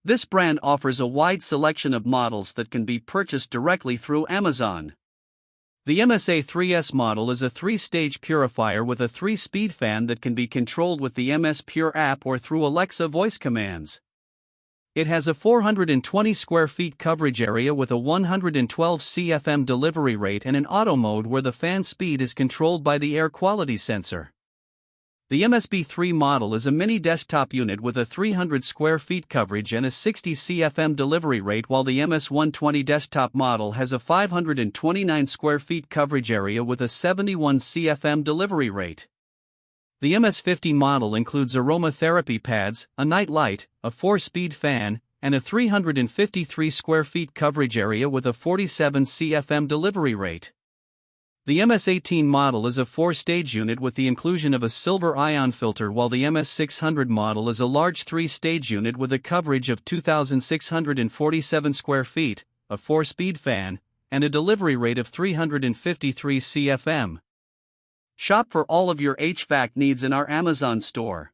This brand offers a wide selection of models that can be purchased directly through Amazon. The MSA3S model is a 3-stage purifier with a 3-speed fan that can be controlled with the MS Pure app or through Alexa voice commands. It has a 420 square feet coverage area with a 112 CFM delivery rate and an auto mode where the fan speed is controlled by the air quality sensor. The MSB3 model is a mini desktop unit with a 300 square feet coverage and a 60 CFM delivery rate, while the MS120 desktop model has a 529 square feet coverage area with a 71 CFM delivery rate. The MS50 model includes aromatherapy pads, a night light, a 4-speed fan, and a 353 square feet coverage area with a 47 CFM delivery rate. The MS18 model is a 4-stage unit with the inclusion of a silver ion filter, while the MS600 model is a large 3-stage unit with a coverage of 2,647 square feet, a 4-speed fan, and a delivery rate of 353 CFM. Shop for all of your HVAC needs in our Amazon store.